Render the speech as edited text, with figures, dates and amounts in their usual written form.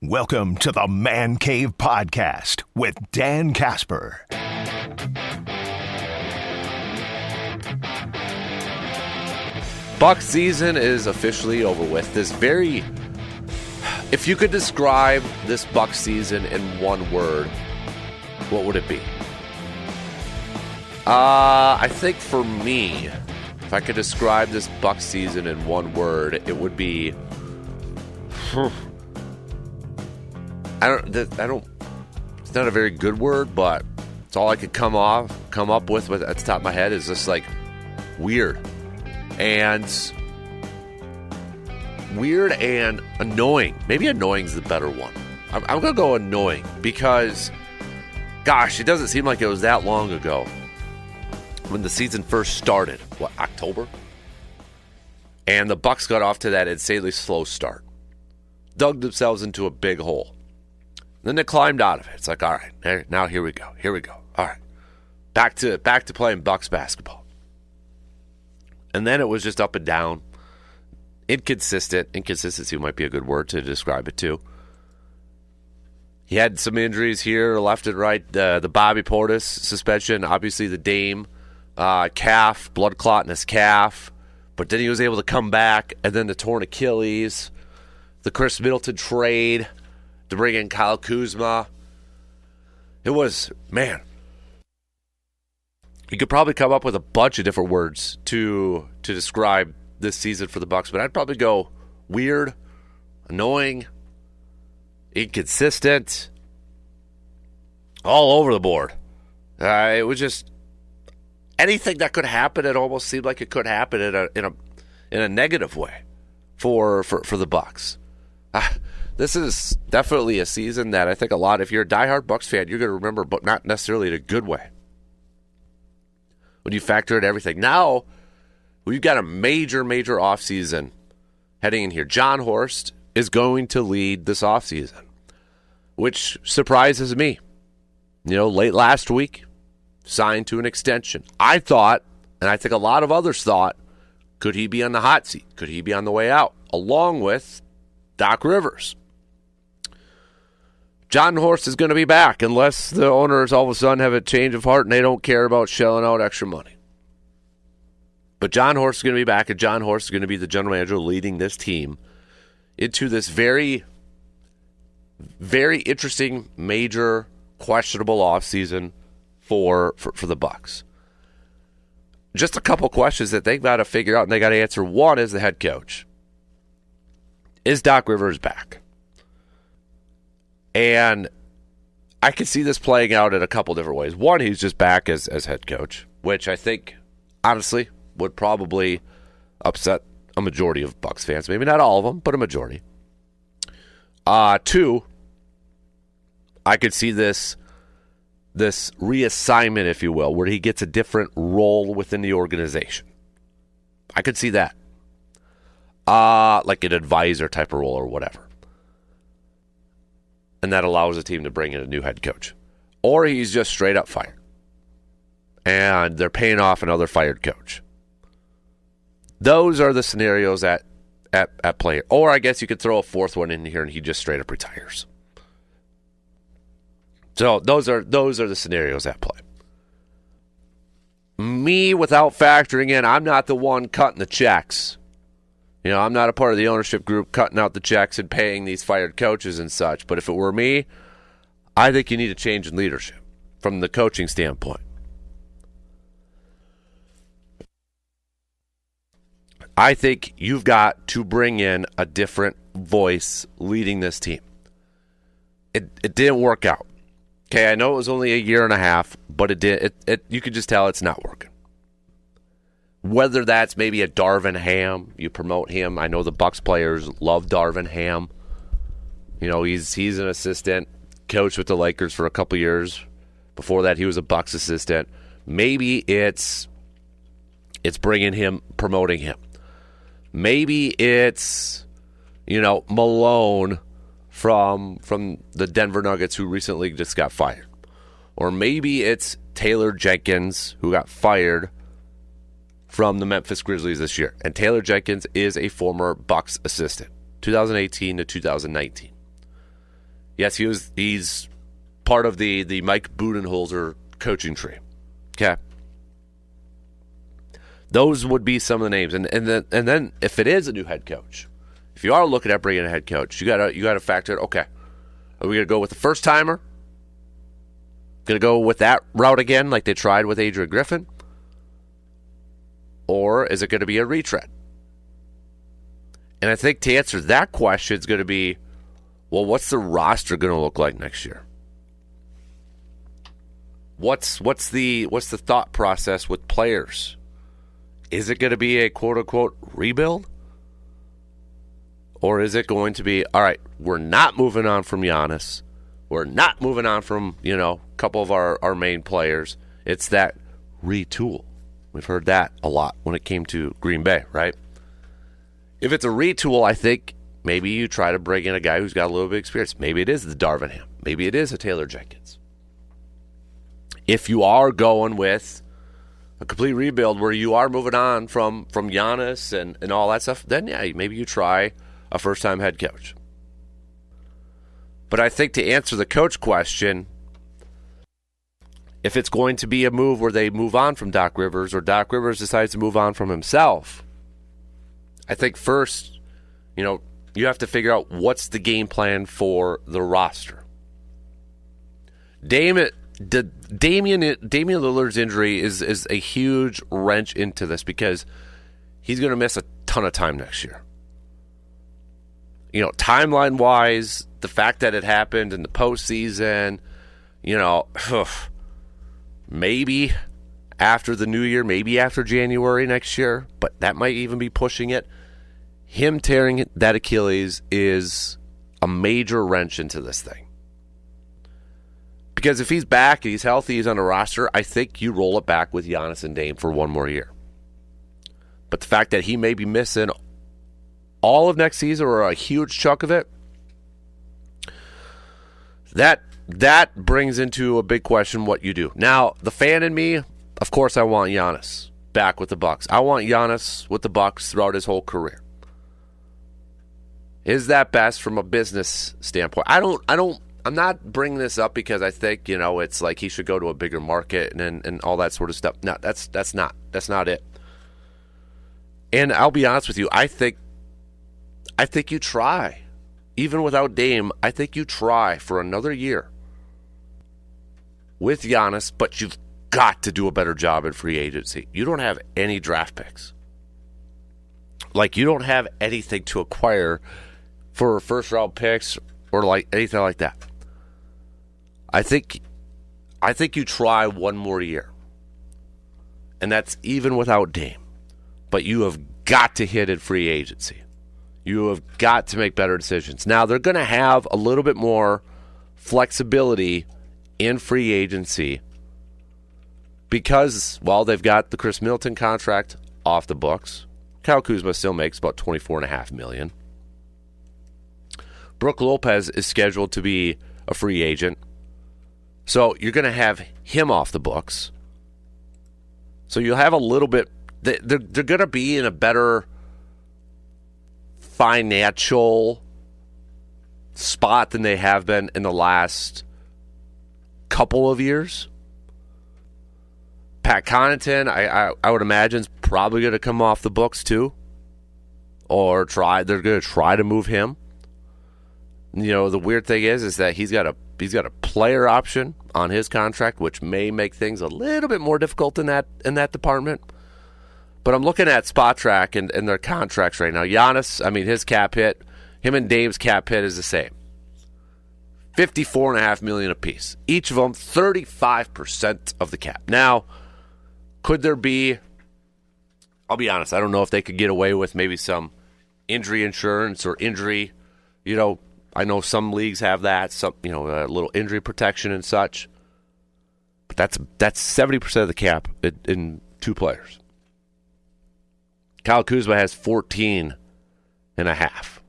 Welcome to the Man Cave Podcast with Dan Casper. Bucs season is officially over with. If you could describe this Bucs season in one word, what would it be? I think for me, if I could describe this Bucs season in one word, it would be it's not a very good word, but it's all I could come up with at the top of my head is just like weird and annoying. Maybe annoying is the better one. I'm going to go annoying because, gosh, it doesn't seem like it was that long ago when the season first started. What, October? And the Bucs got off to that insanely slow start. Dug themselves into a big hole. Then they climbed out of it. It's like, all right, now here we go. All right. Back to playing Bucs basketball. And then it was just up and down. Inconsistent. Inconsistency might be a good word to describe it too. He had some injuries here, left and right. The Bobby Portis suspension, obviously the Dame calf, blood clot in his calf. But then he was able to come back. And then the torn Achilles, the Chris Middleton trade to bring in Kyle Kuzma. It was, man, you could probably come up with a bunch of different words to describe this season for the Bucs, but I'd probably go weird, annoying, inconsistent, all over the board. It was just anything that could happen. It almost seemed like it could happen in a negative way for the Bucs. This is definitely a season that I think a lot, if you're a diehard Bucs fan, you're going to remember, but not necessarily in a good way. When you factor in everything. Now, we've got a major offseason heading in here. John Horst is going to lead this offseason, which surprises me. You know, late last week, signed to an extension. I thought, and I think a lot of others thought, could he be on the hot seat? Could he be on the way out? Along with Doc Rivers. John Horst is going to be back unless the owners all of a sudden have a change of heart and they don't care about shelling out extra money. But John Horst is going to be back, and John Horst is going to be the general manager leading this team into this very, very interesting, major, questionable offseason for the Bucs. Just a couple questions that they've got to figure out and they got to answer. One is the head coach. Is Doc Rivers back? And I could see this playing out in a couple different ways. One, he's just back as head coach, which I think, honestly, would probably upset a majority of Bucs fans. Maybe not all of them, but a majority. Two, I could see this reassignment, if you will, where he gets a different role within the organization. I could see that. Like an advisor type of role or whatever. And that allows the team to bring in a new head coach. Or he's just straight up fired. And they're paying off another fired coach. Those are the scenarios at play. Or I guess you could throw a fourth one in here and he just straight up retires. So those are the scenarios at play. Me, without factoring in, I'm not the one cutting the checks. You know, I'm not a part of the ownership group cutting out the checks and paying these fired coaches and such. But if it were me, I think you need a change in leadership from the coaching standpoint. I think you've got to bring in a different voice leading this team. It didn't work out. Okay, I know it was only a year and a half, but it did. You could just tell it's not working. Whether that's maybe a Darvin Ham, you promote him. I know the Bucs players love Darvin Ham. You know, he's an assistant, coached with the Lakers for a couple years. Before that, he was a Bucs assistant. Maybe it's bringing him, promoting him. Maybe it's, Malone from the Denver Nuggets who recently just got fired. Or maybe it's Taylor Jenkins who got fired from the Memphis Grizzlies this year. And Taylor Jenkins is a former Bucs assistant, 2018 to 2019. Yes, he's part of the Mike Budenholzer coaching tree. Okay. Those would be some of the names. And then if it is a new head coach, if you are looking at bringing a head coach, you gotta factor it. Okay, are we gonna go with the first timer? Gonna go with that route again, like they tried with Adrian Griffin, or is it gonna be a retread? And I think to answer that question is gonna be, well, what's the roster gonna look like next year? What's the thought process with players? Is it going to be a quote-unquote rebuild? Or is it going to be, all right, we're not moving on from Giannis. We're not moving on from, a couple of our main players. It's that retool. We've heard that a lot when it came to Green Bay, right? If it's a retool, I think maybe you try to bring in a guy who's got a little bit of experience. Maybe it is the Darvin Ham. Maybe it is a Taylor Jenkins. If you are going with a complete rebuild where you are moving on from Giannis and all that stuff, then yeah, maybe you try a first-time head coach. But I think to answer the coach question, if it's going to be a move where they move on from Doc Rivers or Doc Rivers decides to move on from himself, I think first, you have to figure out what's the game plan for the roster. Damian Lillard's injury is a huge wrench into this because he's going to miss a ton of time next year. Timeline-wise, the fact that it happened in the postseason, maybe after the new year, maybe after January next year, but that might even be pushing it. Him tearing that Achilles is a major wrench into this thing. Because if he's back and he's healthy, he's on the roster, I think you roll it back with Giannis and Dame for one more year. But the fact that he may be missing all of next season or a huge chunk of it, that brings into a big question what you do. Now, the fan in me, of course I want Giannis back with the Bucks. I want Giannis with the Bucks throughout his whole career. Is that best from a business standpoint? I'm not bringing this up because I think, it's like he should go to a bigger market and all that sort of stuff. No, that's not it. And I'll be honest with you, I think you try. Even without Dame, I think you try for another year with Giannis, but you've got to do a better job in free agency. You don't have any draft picks. Like, you don't have anything to acquire for first-round picks or like anything like that. I think you try one more year. And that's even without Dame. But you have got to hit in free agency. You have got to make better decisions. Now, they're going to have a little bit more flexibility in free agency because, they've got the Chris Middleton contract off the books. Kyle Kuzma still makes about $24.5 million. Brook Lopez is scheduled to be a free agent. So you're going to have him off the books. So you'll have a little bit. They're going to be in a better financial spot than they have been in the last couple of years. Pat Connaughton, I would imagine, is probably going to come off the books too. Or they're going to try to move him. The weird thing is that he's got a player option on his contract, which may make things a little bit more difficult in that department. But I'm looking at Spot Track and their contracts right now. Giannis, his cap hit, him and Dame's cap hit is the same. $54.5 million apiece. Each of them 35% of the cap. Now, could there be? I'll be honest. I don't know if they could get away with maybe some injury insurance or injury. I know some leagues have that. Some a little injury protection and such. But that's 70% of the cap in two players. Kyle Kuzma has 14.5.